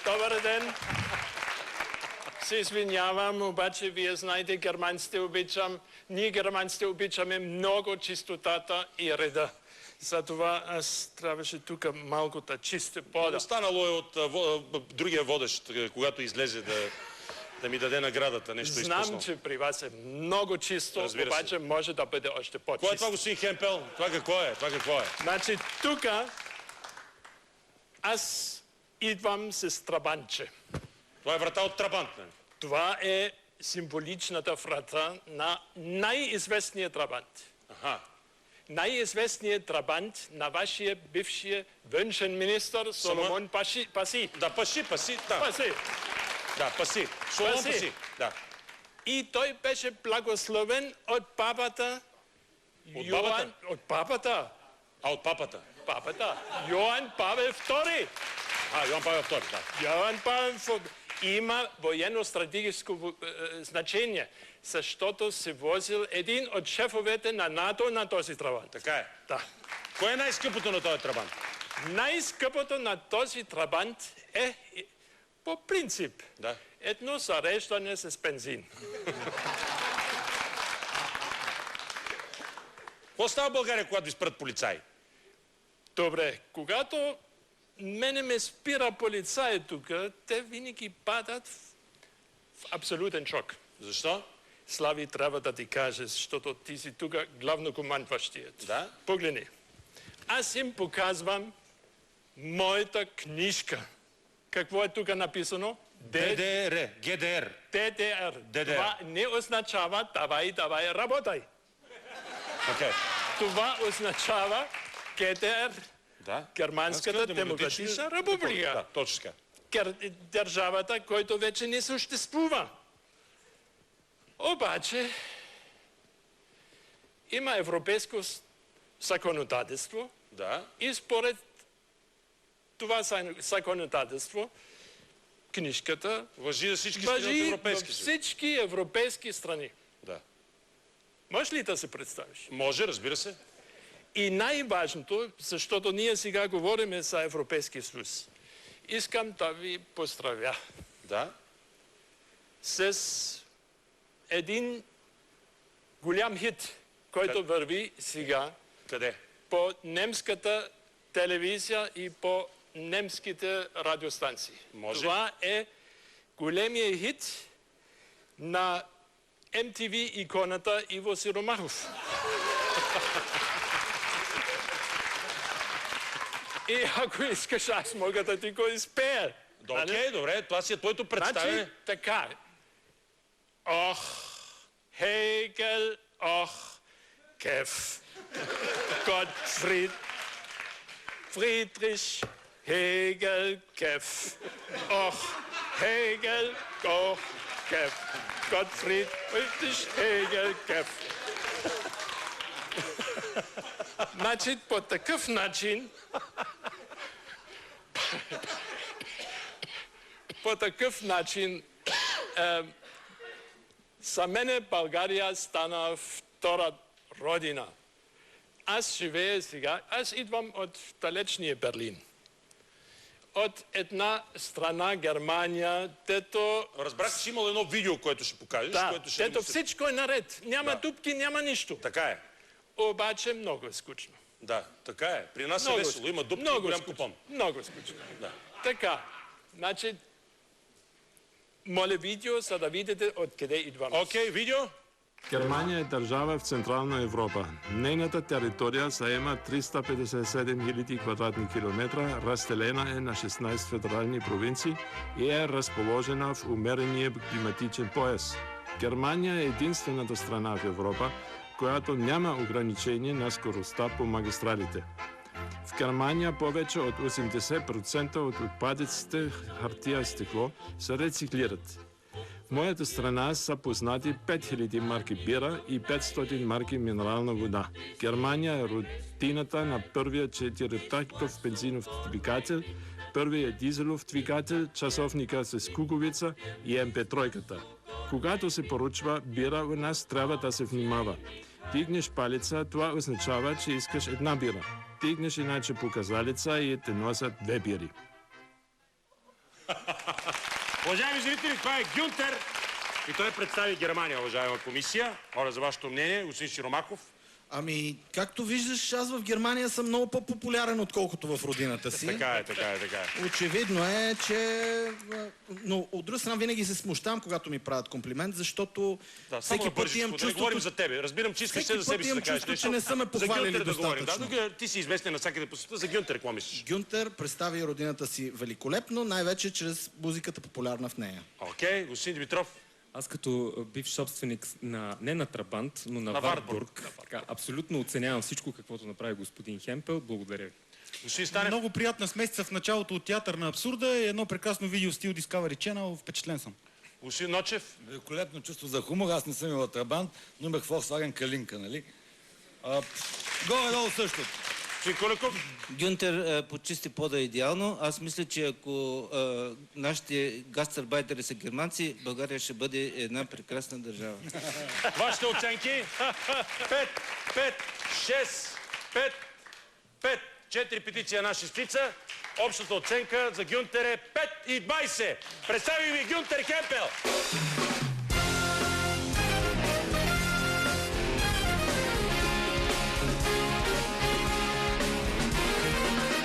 Добър ден. Се извинявам, обаче вие знаете, германците обичам. Ние германците обичаме много чистотата и реда. Затова аз трябваше тук малко да чисти пода. Останало е от другия водещ, когато излезе да ми даде наградата, нещо изпуснал. Знам, че при вас е много чисто, обаче може да бъде още по-чисто. Кое е това, господин Хемпел? Това какво е? Значи тук аз идвам с трабантче. Това е врата от Трабант, не? Това е символичната врата на най-известния трабант. Аха. Най-известният трабант на вашия бившия външен министър Соломон Паси. Да, Паси, да. Паси. Да, Паси. Соломон Паси. Да. И той беше благословен от папата. От бабата? От папата. А, от папата? Папата. Йоан Павел II. Йоан Павел II, да. Йоан Павел II. Има военно-стратегическо значение, защото се возил един от шефовете на НАТО на този трабант. Така е. Да. Кое е най-скъпото на този трабант? Най-скъпото на този трабант е, по принцип, едно зареждане с бензин. Какво става в България, когато ви спрат полицаи? Добре, когато мене ме спира полицай тук, те винаги падат в абсолютен шок. Защо? Слави, трябва да ти кажа, защото ти си тук главнокомандващият. Да? Погледни. Аз им показвам моята книжка. Какво е тук написано? ДДР. ГДР. ДДР. Това не означава давай, работай. Okay. Това означава ГДР. Да. Германската демократична република. Да, точно така. Държавата, който вече не съществува. Обаче има европейско законодателство. Да. И според това законодателство книжката важи за всички страни от всички европейски страни. Да. Може ли да се представиш? Може, разбира се. И най-важното, защото ние сега говорим за Европейския съюз, искам да ви поздравя. Да. С един голям хит, който върви сега. Къде? По немската телевизия и по немските радиостанции. Може. Това е големия хит на MTV иконата Иво Сиромахов. И ако искаш, аз мога да ти го изпея. Окей, добре, това си е твоето представяне. Значи така. Ох, Хегел, ох, Кеф. Gottfried Friedrich Hegel Kef. Och, Hegel, och, Kef. Gottfried Friedrich Hegel Kef. Значи, по такъв начин за мене България стана втора родина. Аз живея сега, аз идвам от далечния Берлин. От една страна Германия, дето... Разбрах, че имал едно видео, което ще покажеш. Да, дето всичко е наред. Няма дупки, няма нищо. Така е. Обаче много е скучно. Да, така е. При нас е весело. Има дупки и голям купон. Много скучно. Да. Така, значи, моля видео, за да видите откъде идвам. Окей, видео. Германия е държава в Централна Европа. Нейната територия заема 357 000 квадратни километра, разделена е на 16 федерални провинции и е разположена в умерения климатичен пояс. Германия е единствената страна в Европа, която няма ограничение на скоростта по магистралите. В Германия повече от 80% от отпадъците хартия и стекло се рециклират. В моята страна са познати 5000 марки бира и 500 марки минерална вода. Германия е родината на първия 4-тактов бензинов двигател, първия дизелов двигател, часовника с куковица и МП3-ката. Когато се поръчва бира, у нас трябва да се внимава. Дигнеш палеца, това означава, че искаш една бира. Дигнеш иначе показалица и те носят две бири. Уважаеми зрители, това е Гюнтер и той представи Германия, уважаема комисия. Моля за вашето мнение, господин Широмахов. Ами, както виждаш, аз в Германия съм много по-популярен, отколкото в родината си. Така е, така е, така е. Очевидно е, че... Но от друга страна винаги се смущавам, когато ми правят комплимент, защото Да, всеки път имам да чувството... говорим за тебе. Разбирам, че искаш Всеки за себе път си имам да кажеш чувство, нещо. че не са ме похвалили за Гюнтер да говорим. достатъчно. Да, ти си известен навсякъде по света. За Гюнтер какво мислиш? Гюнтер представи родината си великолепно, най-вече чрез музиката популярна в нея. Окей, господин Димитров. Аз като бивш собственик не на Трабант, но на Вартбург, така, абсолютно оценявам всичко, каквото направи господин Хемпел. Благодаря ви. Господин Станев. Много приятна смесица в началото от театър на абсурда и едно прекрасно видео стил Discovery Channel. Впечатлен съм. Господин Ночев. Великолепно чувство за хумор. Аз не съм имал Трабант, но имах Volkswagen Калинка, нали? Горе-долу същото. Господин Куликов. Гюнтер почисти пода идеално. Аз мисля, че ако нашите гастарбайтери са германци, България ще бъде една прекрасна държава. Вашите оценки? 5, 6, 5. 4 петиция, една шестица. Общата оценка за Гюнтер е 5 и 20. Представи ви Гюнтер Хемпел.